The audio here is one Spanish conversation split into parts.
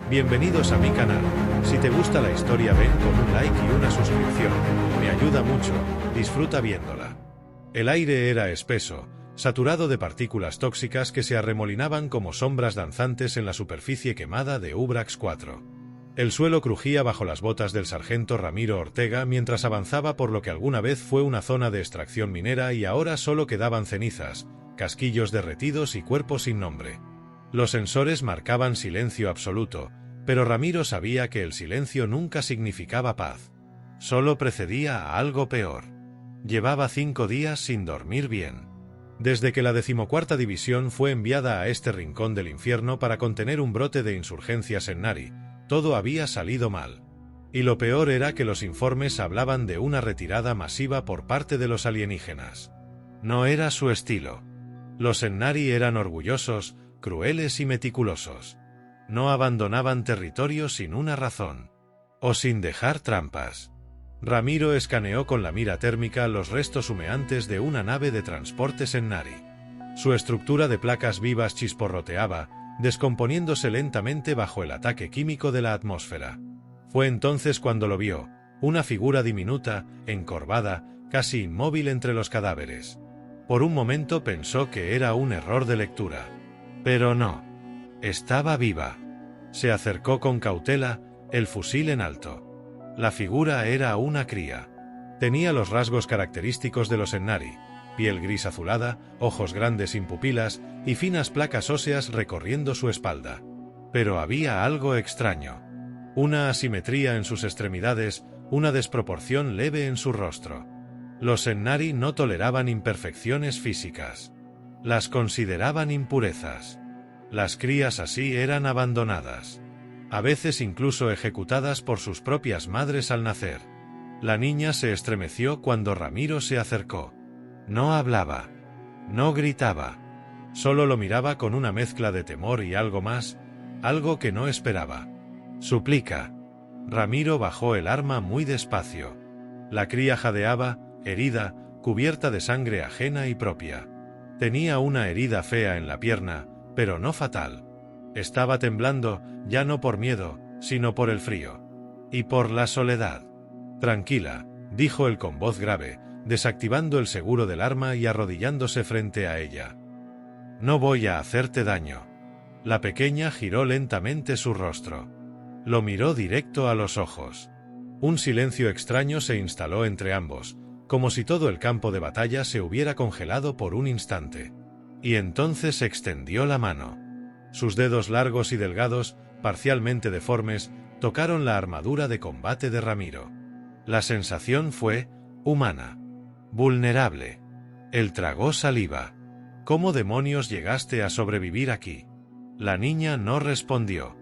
Bienvenidos a mi canal. Si te gusta la historia ven con un like y una suscripción, me ayuda mucho, disfruta viéndola. El aire era espeso, saturado de partículas tóxicas que se arremolinaban como sombras danzantes en la superficie quemada de Ubrax 4. El suelo crujía bajo las botas del sargento Ramiro Ortega mientras avanzaba por lo que alguna vez fue una zona de extracción minera y ahora solo quedaban cenizas, casquillos derretidos y cuerpos sin nombre. Los sensores marcaban silencio absoluto, pero Ramiro sabía que el silencio nunca significaba paz. Solo precedía a algo peor. Llevaba 5 días sin dormir bien. Desde que la 14ª División fue enviada a este rincón del infierno para contener un brote de insurgencias en Nari, todo había salido mal. Y lo peor era que los informes hablaban de una retirada masiva por parte de los alienígenas. No era su estilo. Los Nari eran orgullosos, crueles y meticulosos. No abandonaban territorio sin una razón. O sin dejar trampas. Ramiro escaneó con la mira térmica los restos humeantes de una nave de transportes en Nari. Su estructura de placas vivas chisporroteaba, descomponiéndose lentamente bajo el ataque químico de la atmósfera. Fue entonces cuando lo vio, una figura diminuta, encorvada, casi inmóvil entre los cadáveres. Por un momento pensó que era un error de lectura. Pero no. Estaba viva. Se acercó con cautela, el fusil en alto. La figura era una cría. Tenía los rasgos característicos de los Nari: piel gris azulada, ojos grandes sin pupilas y finas placas óseas recorriendo su espalda. Pero había algo extraño. Una asimetría en sus extremidades, una desproporción leve en su rostro. Los Nari no toleraban imperfecciones físicas. Las consideraban impurezas. Las crías así eran abandonadas. A veces incluso ejecutadas por sus propias madres al nacer. La niña se estremeció cuando Ramiro se acercó. No hablaba. No gritaba. Solo lo miraba con una mezcla de temor y algo más, algo que no esperaba. Suplica. Ramiro bajó el arma muy despacio. La cría jadeaba, herida, cubierta de sangre ajena y propia. Tenía una herida fea en la pierna, pero no fatal. Estaba temblando, ya no por miedo, sino por el frío. Y por la soledad. Tranquila, dijo él con voz grave, desactivando el seguro del arma y arrodillándose frente a ella. No voy a hacerte daño. La pequeña giró lentamente su rostro. Lo miró directo a los ojos. Un silencio extraño se instaló entre ambos, como si todo el campo de batalla se hubiera congelado por un instante. Y entonces extendió la mano. Sus dedos largos y delgados, parcialmente deformes, tocaron la armadura de combate de Ramiro. La sensación fue humana. Vulnerable. Él tragó saliva. ¿Cómo demonios llegaste a sobrevivir aquí? La niña no respondió.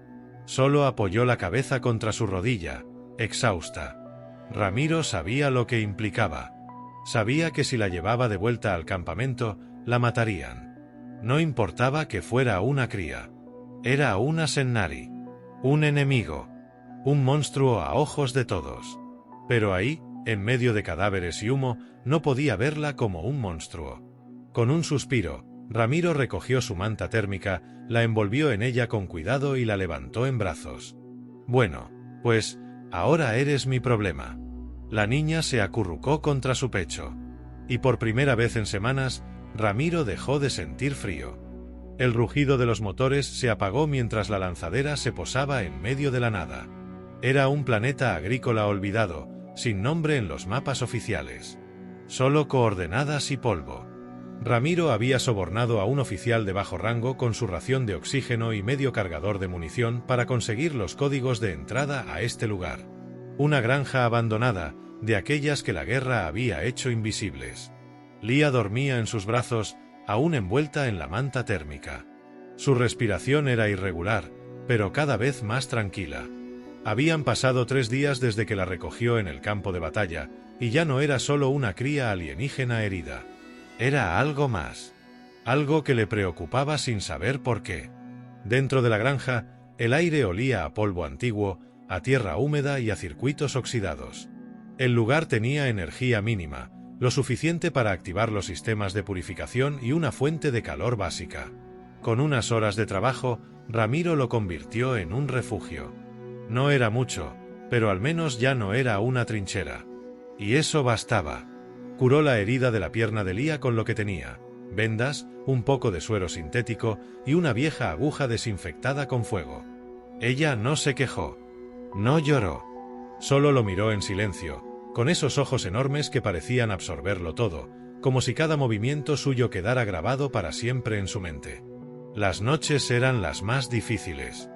Solo apoyó la cabeza contra su rodilla, exhausta. Ramiro sabía lo que implicaba. Sabía que si la llevaba de vuelta al campamento, la matarían. No importaba que fuera una cría. Era una Nari. Un enemigo. Un monstruo a ojos de todos. Pero ahí, en medio de cadáveres y humo, no podía verla como un monstruo. Con un suspiro, Ramiro recogió su manta térmica, la envolvió en ella con cuidado y la levantó en brazos. Bueno, pues, ahora eres mi problema. La niña se acurrucó contra su pecho. Y por primera vez en semanas, Ramiro dejó de sentir frío. El rugido de los motores se apagó mientras la lanzadera se posaba en medio de la nada. Era un planeta agrícola olvidado, sin nombre en los mapas oficiales. Solo coordenadas y polvo. Ramiro había sobornado a un oficial de bajo rango con su ración de oxígeno y medio cargador de munición para conseguir los códigos de entrada a este lugar. Una granja abandonada, de aquellas que la guerra había hecho invisibles. Lía dormía en sus brazos, aún envuelta en la manta térmica. Su respiración era irregular, pero cada vez más tranquila. Habían pasado 3 días desde que la recogió en el campo de batalla, y ya no era solo una cría alienígena herida. Era algo más. Algo que le preocupaba sin saber por qué. Dentro de la granja, el aire olía a polvo antiguo, a tierra húmeda y a circuitos oxidados. El lugar tenía energía mínima, lo suficiente para activar los sistemas de purificación y una fuente de calor básica. Con unas horas de trabajo, Ramiro lo convirtió en un refugio. No era mucho, pero al menos ya no era una trinchera. Y eso bastaba. Curó la herida de la pierna de Lía con lo que tenía: vendas, un poco de suero sintético y una vieja aguja desinfectada con fuego. Ella no se quejó. No lloró. Solo lo miró en silencio, con esos ojos enormes que parecían absorberlo todo, como si cada movimiento suyo quedara grabado para siempre en su mente. Las noches eran las más difíciles.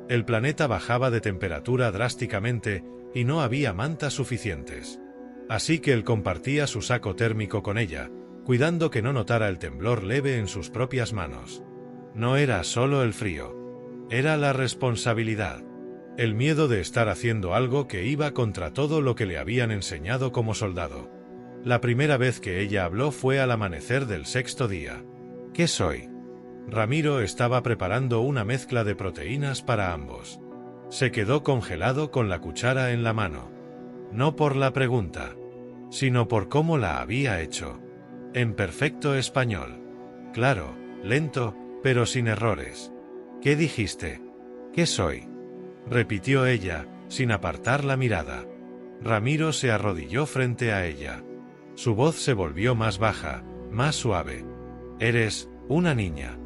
El planeta bajaba de temperatura drásticamente y no había mantas suficientes. Así que él compartía su saco térmico con ella, cuidando que no notara el temblor leve en sus propias manos. No era solo el frío. Era la responsabilidad. El miedo de estar haciendo algo que iba contra todo lo que le habían enseñado como soldado. La primera vez que ella habló fue al amanecer del 6º día. ¿Qué soy? Ramiro estaba preparando una mezcla de proteínas para ambos. Se quedó congelado con la cuchara en la mano. No por la pregunta, sino por cómo la había hecho. En perfecto español. Claro, lento, pero sin errores. ¿Qué dijiste? ¿Qué soy? Repitió ella, sin apartar la mirada. Ramiro se arrodilló frente a ella. Su voz se volvió más baja, más suave. Eres una niña.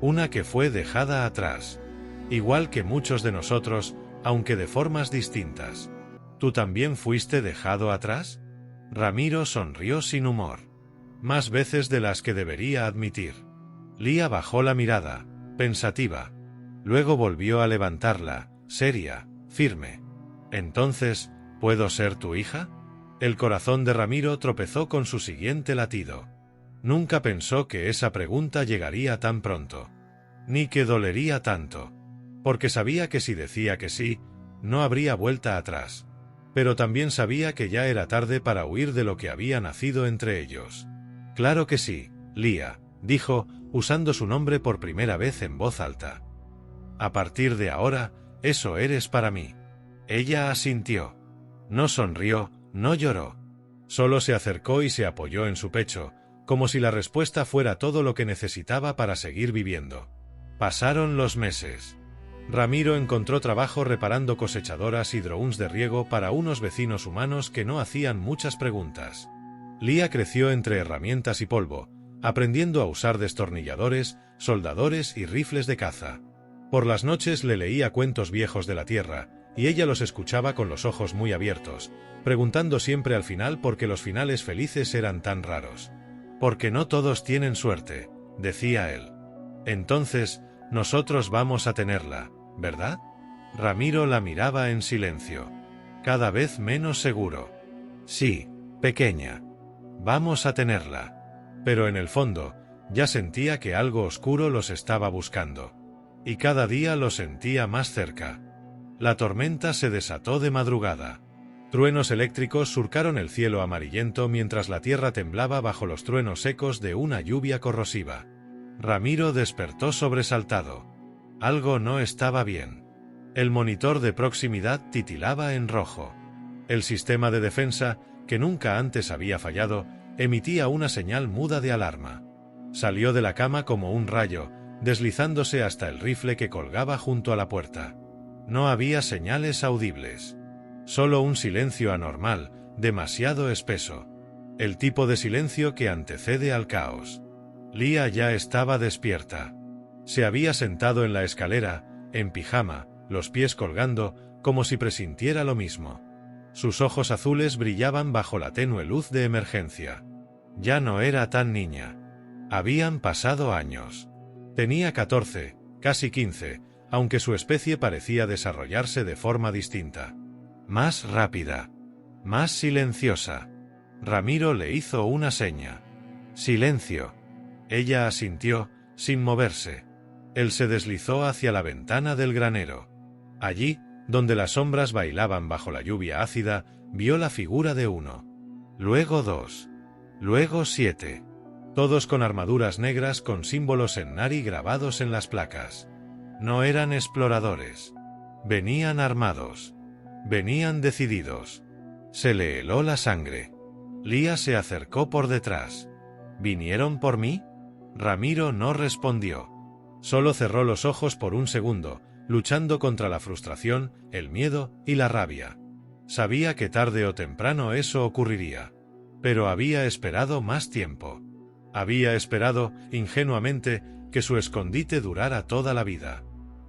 Una que fue dejada atrás. Igual que muchos de nosotros, aunque de formas distintas. ¿Tú también fuiste dejado atrás? Ramiro sonrió sin humor. Más veces de las que debería admitir. Lía bajó la mirada, pensativa. Luego volvió a levantarla, seria, firme. Entonces, ¿puedo ser tu hija? El corazón de Ramiro tropezó con su siguiente latido. Nunca pensó que esa pregunta llegaría tan pronto. Ni que dolería tanto. Porque sabía que si decía que sí, no habría vuelta atrás. Pero también sabía que ya era tarde para huir de lo que había nacido entre ellos. Claro que sí, Lía, dijo, usando su nombre por primera vez en voz alta. A partir de ahora, eso eres para mí. Ella asintió. No sonrió, no lloró. Solo se acercó y se apoyó en su pecho, como si la respuesta fuera todo lo que necesitaba para seguir viviendo. Pasaron los meses. Ramiro encontró trabajo reparando cosechadoras y drones de riego para unos vecinos humanos que no hacían muchas preguntas. Lía creció entre herramientas y polvo, aprendiendo a usar destornilladores, soldadores y rifles de caza. Por las noches le leía cuentos viejos de la tierra, y ella los escuchaba con los ojos muy abiertos, preguntando siempre al final por qué los finales felices eran tan raros. Porque no todos tienen suerte, decía él. Entonces, nosotros vamos a tenerla, ¿verdad? Ramiro la miraba en silencio. Cada vez menos seguro. Sí, pequeña. Vamos a tenerla. Pero en el fondo, ya sentía que algo oscuro los estaba buscando. Y cada día lo sentía más cerca. La tormenta se desató de madrugada. Truenos eléctricos surcaron el cielo amarillento mientras la tierra temblaba bajo los truenos secos de una lluvia corrosiva. Ramiro despertó sobresaltado. Algo no estaba bien. El monitor de proximidad titilaba en rojo. El sistema de defensa, que nunca antes había fallado, emitía una señal muda de alarma. Salió de la cama como un rayo, deslizándose hasta el rifle que colgaba junto a la puerta. No había señales audibles. Solo un silencio anormal, demasiado espeso. El tipo de silencio que antecede al caos. Lía ya estaba despierta. Se había sentado en la escalera, en pijama, los pies colgando, como si presintiera lo mismo. Sus ojos azules brillaban bajo la tenue luz de emergencia. Ya no era tan niña. Habían pasado años. Tenía 14, casi 15, aunque su especie parecía desarrollarse de forma distinta. Más rápida. Más silenciosa. Ramiro le hizo una seña. Silencio. Ella asintió, sin moverse. Él se deslizó hacia la ventana del granero. Allí, donde las sombras bailaban bajo la lluvia ácida, vio la figura de 1. Luego 2. Luego 7. Todos con armaduras negras con símbolos en nari grabados en las placas. No eran exploradores. Venían armados. Venían decididos. Se le heló la sangre. Lía se acercó por detrás. ¿Vinieron por mí? Ramiro no respondió. Solo cerró los ojos por un segundo, luchando contra la frustración, el miedo y la rabia. Sabía que tarde o temprano eso ocurriría. Pero había esperado más tiempo. Había esperado, ingenuamente, que su escondite durara toda la vida.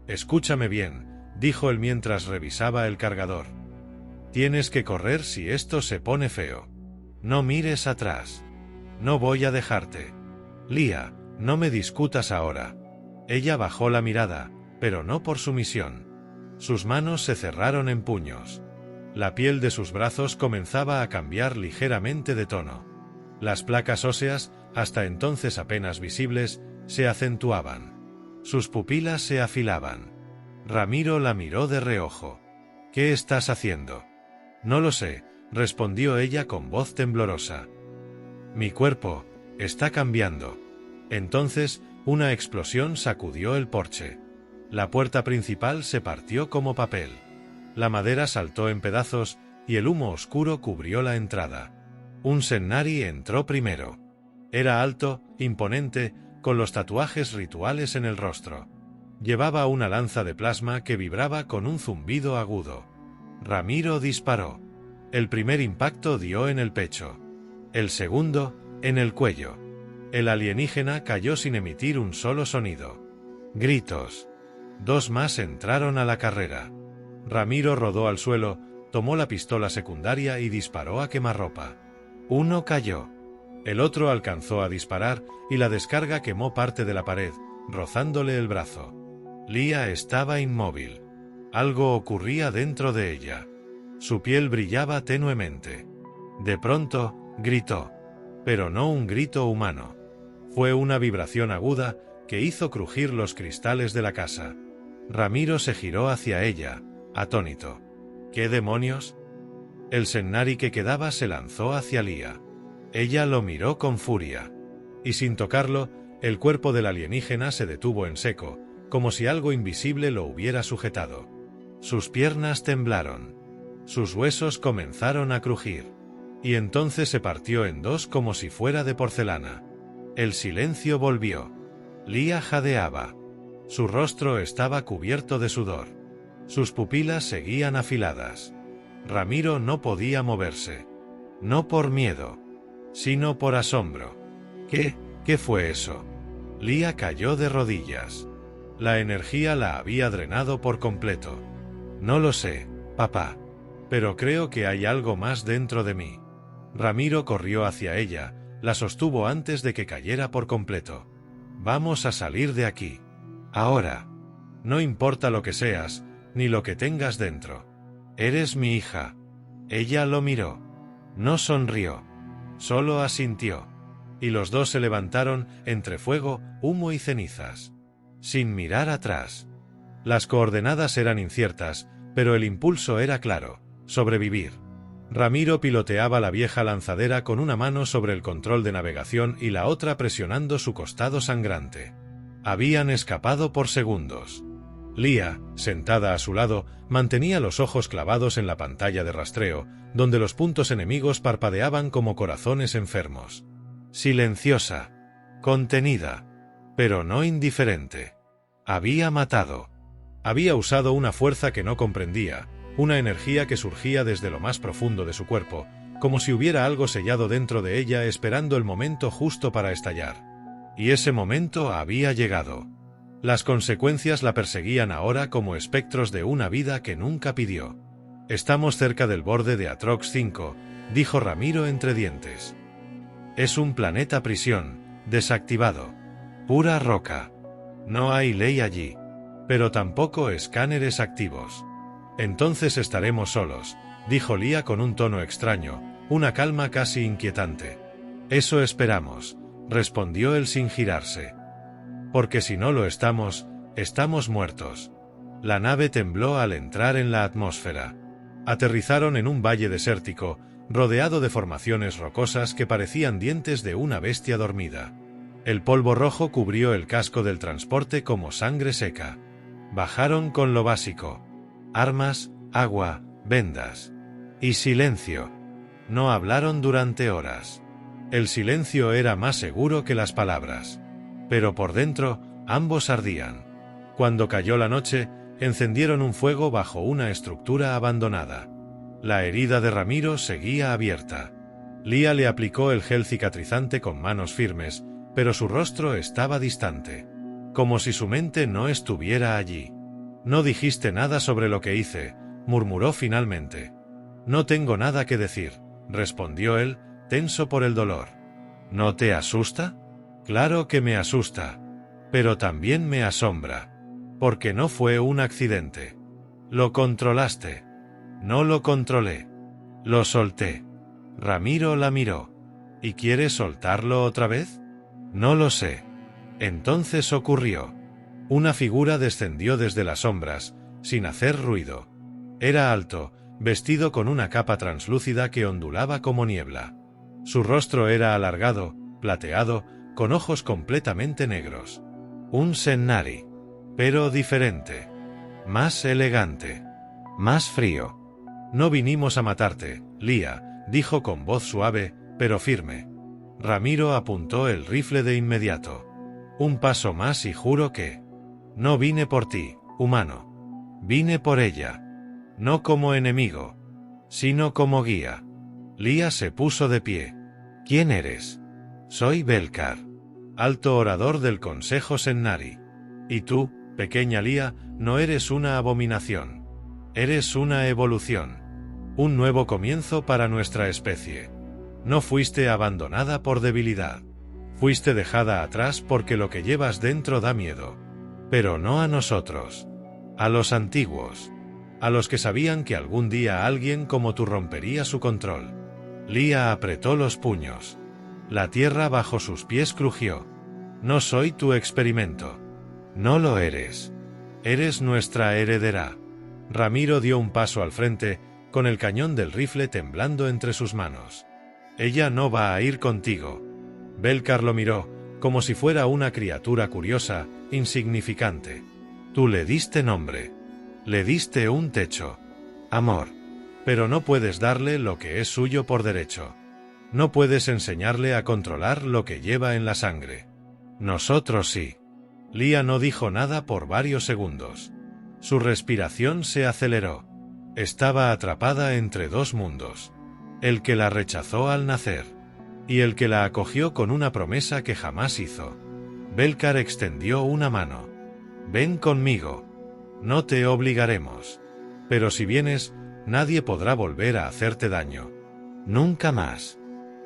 «Escúchame bien», dijo él mientras revisaba el cargador. «Tienes que correr si esto se pone feo. No mires atrás. No voy a dejarte. Lia, no me discutas ahora». Ella bajó la mirada, pero no por sumisión. Sus manos se cerraron en puños. La piel de sus brazos comenzaba a cambiar ligeramente de tono. Las placas óseas, hasta entonces apenas visibles, se acentuaban. Sus pupilas se afilaban. Ramiro la miró de reojo. «¿Qué estás haciendo?» «No lo sé», respondió ella con voz temblorosa. «Mi cuerpo está cambiando». Entonces, una explosión sacudió el porche. La puerta principal se partió como papel. La madera saltó en pedazos y el humo oscuro cubrió la entrada. Un Sennari entró primero. Era alto, imponente, con los tatuajes rituales en el rostro. Llevaba una lanza de plasma que vibraba con un zumbido agudo. Ramiro disparó. El primer impacto dio en el pecho. El segundo, en el cuello. El alienígena cayó sin emitir un solo sonido. Gritos. 2 más entraron a la carrera. Ramiro rodó al suelo, tomó la pistola secundaria y disparó a quemarropa. Uno cayó. El otro alcanzó a disparar y la descarga quemó parte de la pared, rozándole el brazo. Lia estaba inmóvil. Algo ocurría dentro de ella. Su piel brillaba tenuemente. De pronto, gritó. Pero no un grito humano. Fue una vibración aguda que hizo crujir los cristales de la casa. Ramiro se giró hacia ella, atónito. ¿Qué demonios? El Sennari que quedaba se lanzó hacia Lia. Ella lo miró con furia. Y sin tocarlo, el cuerpo del alienígena se detuvo en seco, como si algo invisible lo hubiera sujetado. Sus piernas temblaron. Sus huesos comenzaron a crujir. Y entonces se partió en 2 como si fuera de porcelana. El silencio volvió. Lia jadeaba. Su rostro estaba cubierto de sudor. Sus pupilas seguían afiladas. Ramiro no podía moverse. No por miedo, sino por asombro. ¿Qué fue eso? Lia cayó de rodillas. La energía la había drenado por completo. No lo sé, papá. Pero creo que hay algo más dentro de mí. Ramiro corrió hacia ella, la sostuvo antes de que cayera por completo. Vamos a salir de aquí. Ahora. No importa lo que seas, ni lo que tengas dentro. Eres mi hija. Ella lo miró. No sonrió. Solo asintió. Y los dos se levantaron, entre fuego, humo y cenizas. Sin mirar atrás. Las coordenadas eran inciertas, pero el impulso era claro: sobrevivir. Ramiro piloteaba la vieja lanzadera con una mano sobre el control de navegación y la otra presionando su costado sangrante. Habían escapado por segundos. Lia, sentada a su lado, mantenía los ojos clavados en la pantalla de rastreo, donde los puntos enemigos parpadeaban como corazones enfermos. Silenciosa, contenida, pero no indiferente. Había matado. Había usado una fuerza que no comprendía, una energía que surgía desde lo más profundo de su cuerpo, como si hubiera algo sellado dentro de ella esperando el momento justo para estallar. Y ese momento había llegado. Las consecuencias la perseguían ahora como espectros de una vida que nunca pidió. «Estamos cerca del borde de Atrox 5», dijo Ramiro entre dientes. «Es un planeta prisión, desactivado. Pura roca. No hay ley allí. Pero tampoco escáneres activos. Entonces estaremos solos», dijo Lia con un tono extraño, una calma casi inquietante. «Eso esperamos», respondió él sin girarse. «Porque si no lo estamos, estamos muertos». La nave tembló al entrar en la atmósfera. Aterrizaron en un valle desértico, rodeado de formaciones rocosas que parecían dientes de una bestia dormida. El polvo rojo cubrió el casco del transporte como sangre seca. Bajaron con lo básico: armas, agua, vendas. Y silencio. No hablaron durante horas. El silencio era más seguro que las palabras. Pero por dentro, Ambos ardían. Cuando cayó la noche, encendieron un fuego bajo una estructura abandonada. La herida de Ramiro seguía abierta. Lía le aplicó el gel cicatrizante con manos firmes, pero su rostro estaba distante. Como si su mente no estuviera allí. No dijiste nada sobre lo que hice, murmuró finalmente. No tengo nada que decir, respondió él, tenso por el dolor. ¿No te asusta? Claro que me asusta. Pero también me asombra. Porque no fue un accidente. Lo controlaste. No lo controlé. Lo solté. Ramiro la miró. ¿Y quieres soltarlo otra vez? No lo sé. Entonces ocurrió. Una figura descendió desde las sombras, sin hacer ruido. Era alto, vestido con una capa translúcida que ondulaba como niebla. Su rostro era alargado, plateado, con ojos completamente negros. Un Sennari. Pero diferente. Más elegante. Más frío. No vinimos a matarte, Lía, dijo con voz suave, pero firme. Ramiro apuntó el rifle de inmediato. Un paso más y juro que... No vine por ti, humano. Vine por ella. No como enemigo, sino como guía. Lía se puso de pie. ¿Quién eres? Soy Belcar, alto orador del Consejo Sennari. Y tú, pequeña Lía, no eres una abominación. Eres una evolución. Un nuevo comienzo para nuestra especie. No fuiste abandonada por debilidad. Fuiste dejada atrás porque lo que llevas dentro da miedo. Pero no a nosotros. A los antiguos. A los que sabían que algún día alguien como tú rompería su control. Lía apretó los puños. La tierra bajo sus pies crujió. No soy tu experimento. No lo eres. Eres nuestra heredera. Ramiro dio un paso al frente, con el cañón del rifle temblando entre sus manos. Ella no va a ir contigo. Belcar lo miró, como si fuera una criatura curiosa, insignificante. Tú le diste nombre. Le diste un techo. Amor. Pero no puedes darle lo que es suyo por derecho. No puedes enseñarle a controlar lo que lleva en la sangre. Nosotros sí. Lía no dijo nada por varios segundos. Su respiración se aceleró. Estaba atrapada entre dos mundos. El que la rechazó al nacer. Y el que la acogió con una promesa que jamás hizo. Belcar extendió una mano. Ven conmigo. No te obligaremos. Pero si vienes, nadie podrá volver a hacerte daño. Nunca más.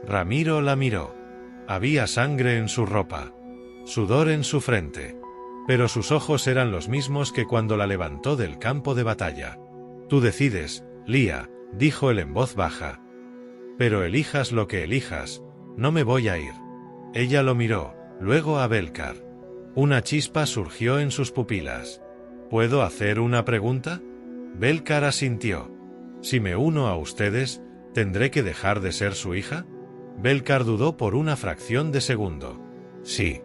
Ramiro la miró. Había sangre en su ropa. Sudor en su frente. Pero sus ojos eran los mismos que cuando la levantó del campo de batalla. Tú decides, Lía, dijo él en voz baja. Pero elijas lo que elijas, no me voy a ir. Ella lo miró, luego a Belcar. Una chispa surgió en sus pupilas. ¿Puedo hacer una pregunta? Belcar asintió. Si me uno a ustedes, ¿tendré que dejar de ser su hija? Belcar dudó por una fracción de segundo. Sí.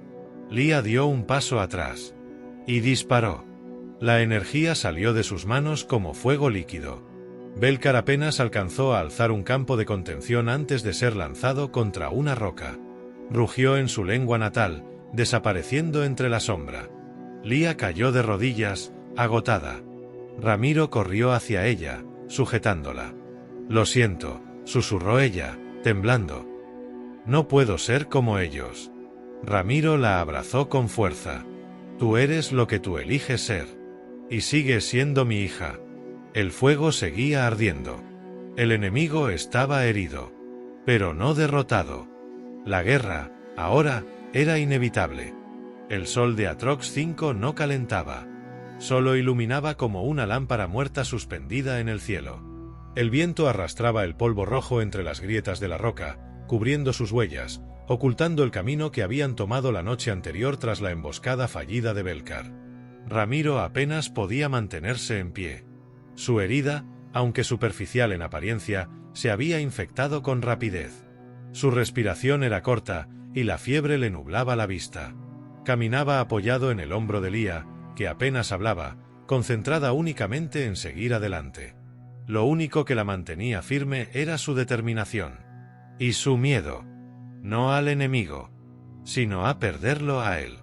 Lía dio un paso atrás. Y disparó. La energía salió de sus manos como fuego líquido. Belcar apenas alcanzó a alzar un campo de contención antes de ser lanzado contra una roca. Rugió en su lengua natal, desapareciendo entre la sombra. Lía cayó de rodillas, agotada. Ramiro corrió hacia ella, sujetándola. Lo siento, susurró ella, temblando. No puedo ser como ellos. Ramiro la abrazó con fuerza. Tú eres lo que tú eliges ser. Y sigues siendo mi hija. El fuego seguía ardiendo. El enemigo estaba herido. Pero no derrotado. La guerra, ahora, era inevitable. El sol de Atrox 5 no calentaba. Solo iluminaba como una lámpara muerta suspendida en el cielo. El viento arrastraba el polvo rojo entre las grietas de la roca, cubriendo sus huellas, ocultando el camino que habían tomado la noche anterior tras la emboscada fallida de Belcar. Ramiro apenas podía mantenerse en pie. Su herida, aunque superficial en apariencia, se había infectado con rapidez. Su respiración era corta, y la fiebre le nublaba la vista. Caminaba apoyado en el hombro de Lía, que apenas hablaba, concentrada únicamente en seguir adelante. Lo único que la mantenía firme era su determinación. Y su miedo. No al enemigo, sino a perderlo a él.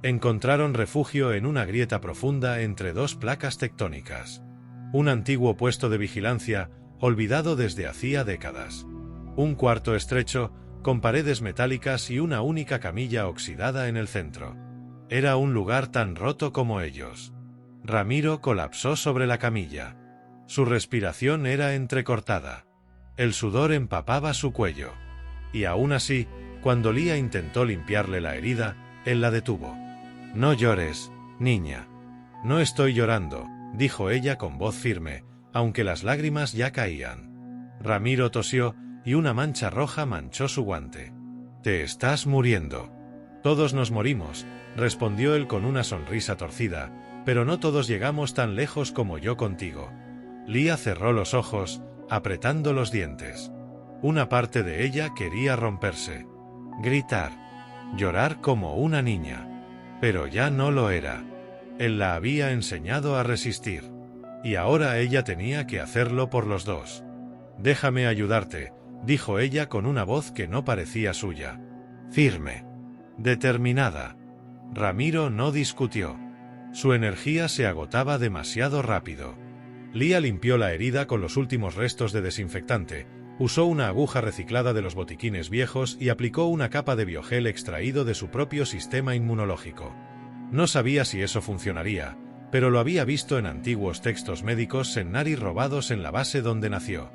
Encontraron refugio en una grieta profunda entre dos placas tectónicas. Un antiguo puesto de vigilancia, olvidado desde hacía décadas. Un cuarto estrecho, con paredes metálicas y una única camilla oxidada en el centro. Era un lugar tan roto como ellos. Ramiro colapsó sobre la camilla. Su respiración era entrecortada. El sudor empapaba su cuello. Y aún así, cuando Lía intentó limpiarle la herida, él la detuvo. «No llores, niña». «No estoy llorando», dijo ella con voz firme, aunque las lágrimas ya caían. Ramiro tosió, y una mancha roja manchó su guante. «Te estás muriendo». «Todos nos morimos», respondió él con una sonrisa torcida, «pero no todos llegamos tan lejos como yo contigo». Lía cerró los ojos, apretando los dientes. Una parte de ella quería romperse. Gritar. Llorar como una niña. Pero ya no lo era. Él la había enseñado a resistir. Y ahora ella tenía que hacerlo por los dos. «Déjame ayudarte», dijo ella con una voz que no parecía suya. Firme. Determinada. Ramiro no discutió. Su energía se agotaba demasiado rápido. Lía limpió la herida con los últimos restos de desinfectante, usó una aguja reciclada de los botiquines viejos y aplicó una capa de biogel extraído de su propio sistema inmunológico. No sabía si eso funcionaría, pero lo había visto en antiguos textos médicos Sennari robados en la base donde nació.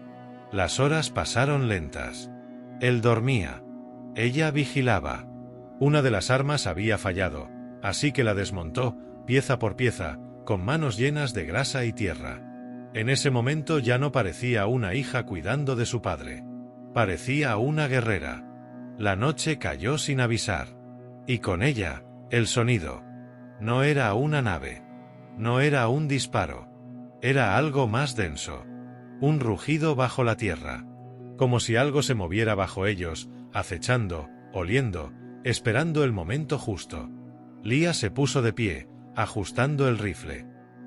Las horas pasaron lentas. Él dormía. Ella vigilaba. Una de las armas había fallado, así que la desmontó, pieza por pieza, con manos llenas de grasa y tierra. En ese momento ya no parecía una hija cuidando de su padre. Parecía una guerrera. La noche cayó sin avisar. Y con ella, el sonido. No era una nave. No era un disparo. Era algo más denso. Un rugido bajo la tierra. Como si algo se moviera bajo ellos, acechando, oliendo, esperando el momento justo. Lía se puso de pie, ajustando el rifle.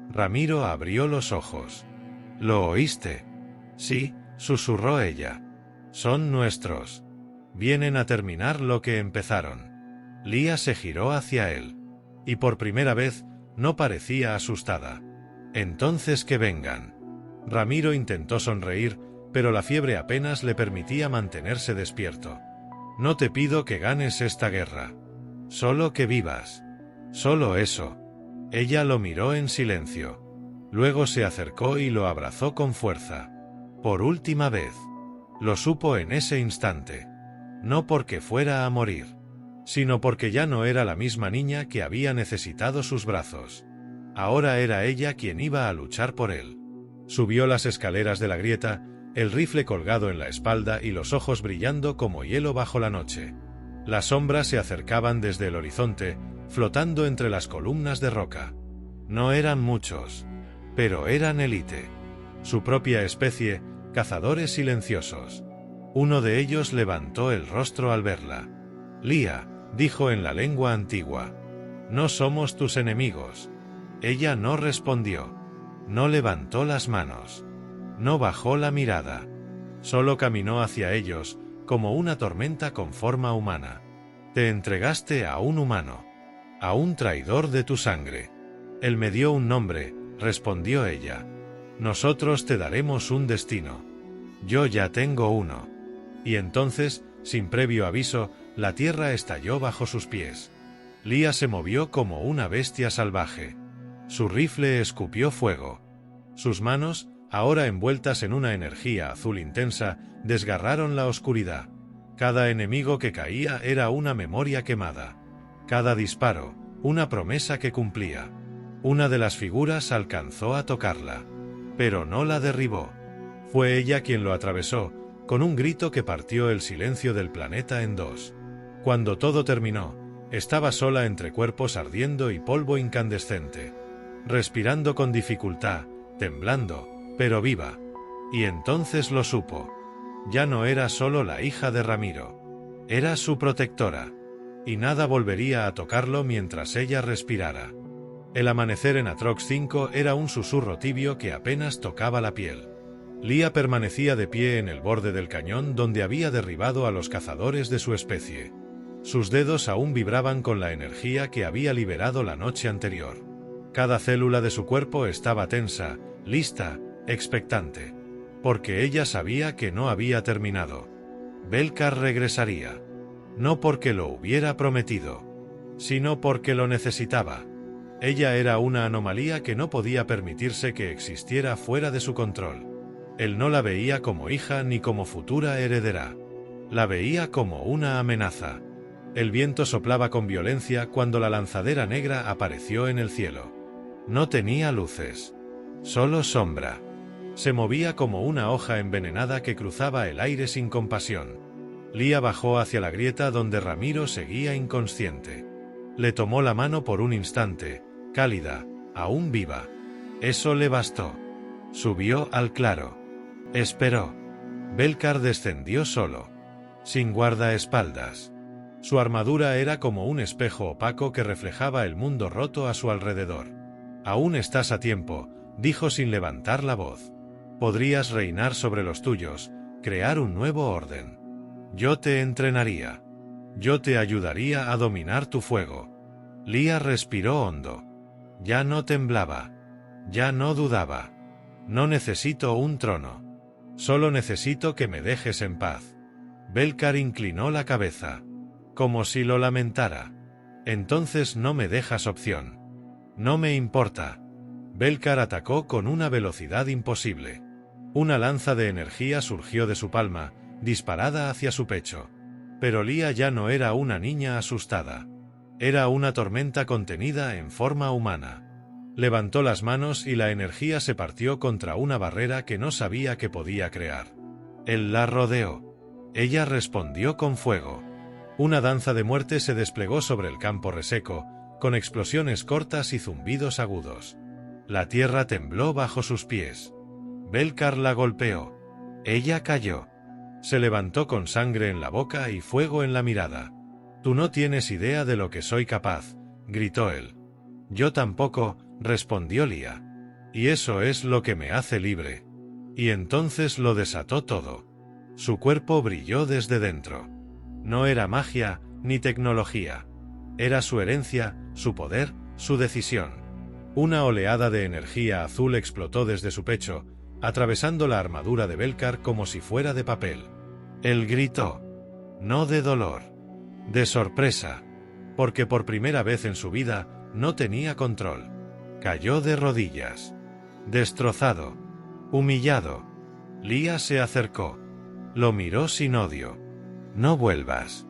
Ramiro abrió los ojos. «¿Lo oíste?» «Sí», susurró ella. «Son nuestros. Vienen a terminar lo que empezaron». Lía se giró hacia él. Y por primera vez, no parecía asustada. «Entonces que vengan». Ramiro intentó sonreír, pero la fiebre apenas le permitía mantenerse despierto. «No te pido que ganes esta guerra. Solo que vivas. Solo eso». Ella lo miró en silencio. Luego se acercó y lo abrazó con fuerza. Por última vez. Lo supo en ese instante. No porque fuera a morir, sino porque ya no era la misma niña que había necesitado sus brazos. Ahora era ella quien iba a luchar por él. Subió las escaleras de la grieta, el rifle colgado en la espalda y los ojos brillando como hielo bajo la noche. Las sombras se acercaban desde el horizonte, flotando entre las columnas de roca. No eran muchos, pero eran élite. Su propia especie, cazadores silenciosos. Uno de ellos levantó el rostro al verla. «Lía», dijo en la lengua antigua, «no somos tus enemigos». Ella no respondió. No levantó las manos. No bajó la mirada. Solo caminó hacia ellos, como una tormenta con forma humana. «Te entregaste a un humano. A un traidor de tu sangre». «Él me dio un nombre», respondió ella. «Nosotros te daremos un destino. Yo ya tengo uno». Y entonces, sin previo aviso, la tierra estalló bajo sus pies. Lía se movió como una bestia salvaje. Su rifle escupió fuego. Sus manos, ahora envueltas en una energía azul intensa, desgarraron la oscuridad. Cada enemigo que caía era una memoria quemada. Cada disparo, una promesa que cumplía. Una de las figuras alcanzó a tocarla, pero no la derribó. Fue ella quien lo atravesó, con un grito que partió el silencio del planeta en dos. Cuando todo terminó, estaba sola entre cuerpos ardiendo y polvo incandescente. Respirando con dificultad, temblando, pero viva. Y entonces lo supo. Ya no era solo la hija de Ramiro. Era su protectora. Y nada volvería a tocarlo mientras ella respirara. El amanecer en Atrox 5 era un susurro tibio que apenas tocaba la piel. Lía permanecía de pie en el borde del cañón donde había derribado a los cazadores de su especie. Sus dedos aún vibraban con la energía que había liberado la noche anterior. Cada célula de su cuerpo estaba tensa, lista, expectante. Porque ella sabía que no había terminado. Belkar regresaría. No porque lo hubiera prometido, sino porque lo necesitaba. Ella era una anomalía que no podía permitirse que existiera fuera de su control. Él no la veía como hija ni como futura heredera. La veía como una amenaza. El viento soplaba con violencia cuando la lanzadera negra apareció en el cielo. No tenía luces, solo sombra. Se movía como una hoja envenenada que cruzaba el aire sin compasión. Lía bajó hacia la grieta donde Ramiro seguía inconsciente. Le tomó la mano por un instante, cálida, aún viva. Eso le bastó. Subió al claro. Esperó. Belkar descendió solo, sin guardaespaldas. Su armadura era como un espejo opaco que reflejaba el mundo roto a su alrededor. «Aún estás a tiempo», dijo sin levantar la voz. «Podrías reinar sobre los tuyos, crear un nuevo orden. Yo te entrenaría. Yo te ayudaría a dominar tu fuego». Lía respiró hondo. Ya no temblaba. Ya no dudaba. «No necesito un trono. Solo necesito que me dejes en paz». Belkar inclinó la cabeza, como si lo lamentara. «Entonces no me dejas opción». «No me importa». Belkar atacó con una velocidad imposible. Una lanza de energía surgió de su palma, disparada hacia su pecho. Pero Lía ya no era una niña asustada. Era una tormenta contenida en forma humana. Levantó las manos y la energía se partió contra una barrera que no sabía que podía crear. Él la rodeó. Ella respondió con fuego. Una danza de muerte se desplegó sobre el campo reseco, con explosiones cortas y zumbidos agudos. La tierra tembló bajo sus pies. Belkar la golpeó. Ella cayó. Se levantó con sangre en la boca y fuego en la mirada. «Tú no tienes idea de lo que soy capaz», gritó él. «Yo tampoco», respondió Lía. «Y eso es lo que me hace libre». Y entonces lo desató todo. Su cuerpo brilló desde dentro. No era magia ni tecnología. Era su herencia, su poder, su decisión. Una oleada de energía azul explotó desde su pecho, atravesando la armadura de Belkar como si fuera de papel. Él gritó. No de dolor. De sorpresa. Porque por primera vez en su vida no tenía control. Cayó de rodillas. Destrozado. Humillado. Lía se acercó. Lo miró sin odio. «No vuelvas.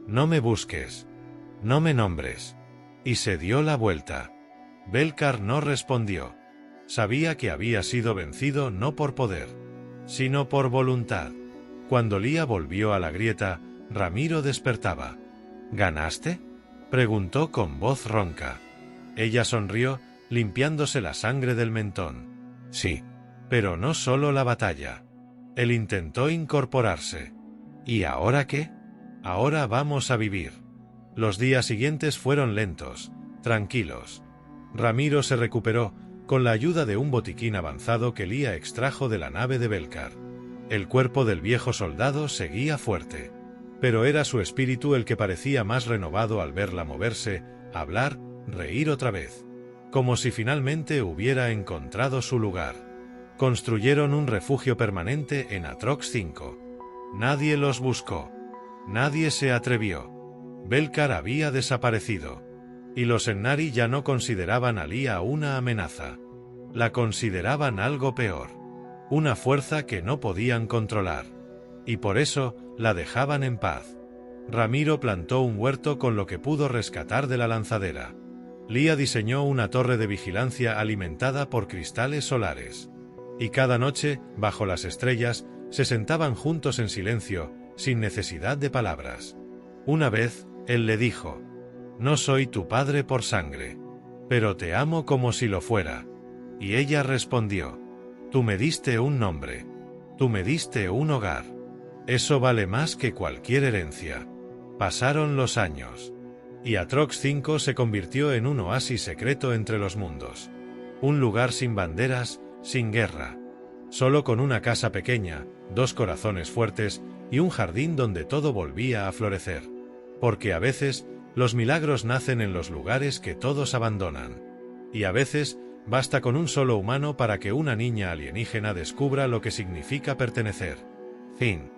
No me busques. No me nombres». Y se dio la vuelta. Belkar no respondió. Sabía que había sido vencido no por poder, sino por voluntad. Cuando Lía volvió a la grieta, Ramiro despertaba. «¿Ganaste?», preguntó con voz ronca. Ella sonrió, limpiándose la sangre del mentón. «Sí. Pero no solo la batalla». Él intentó incorporarse. «¿Y ahora qué?». «Ahora vamos a vivir». Los días siguientes fueron lentos, tranquilos. Ramiro se recuperó, con la ayuda de un botiquín avanzado que Lía extrajo de la nave de Belkar. El cuerpo del viejo soldado seguía fuerte. Pero era su espíritu el que parecía más renovado al verla moverse, hablar, reír otra vez. Como si finalmente hubiera encontrado su lugar. Construyeron un refugio permanente en Atrox 5. Nadie los buscó. Nadie se atrevió. Belkar había desaparecido. Y los Ennari ya no consideraban a Lía una amenaza. La consideraban algo peor. Una fuerza que no podían controlar. Y por eso, la dejaban en paz. Ramiro plantó un huerto con lo que pudo rescatar de la lanzadera. Lía diseñó una torre de vigilancia alimentada por cristales solares. Y cada noche, bajo las estrellas, se sentaban juntos en silencio, sin necesidad de palabras. Una vez, él le dijo: «No soy tu padre por sangre, pero te amo como si lo fuera». Y ella respondió: «Tú me diste un nombre. Tú me diste un hogar. Eso vale más que cualquier herencia». Pasaron los años. Y Atrox 5 se convirtió en un oasis secreto entre los mundos. Un lugar sin banderas, sin guerra. Solo con una casa pequeña, 2 corazones fuertes y un jardín donde todo volvía a florecer. Porque a veces, los milagros nacen en los lugares que todos abandonan. Y a veces, basta con un solo humano para que una niña alienígena descubra lo que significa pertenecer. Fin.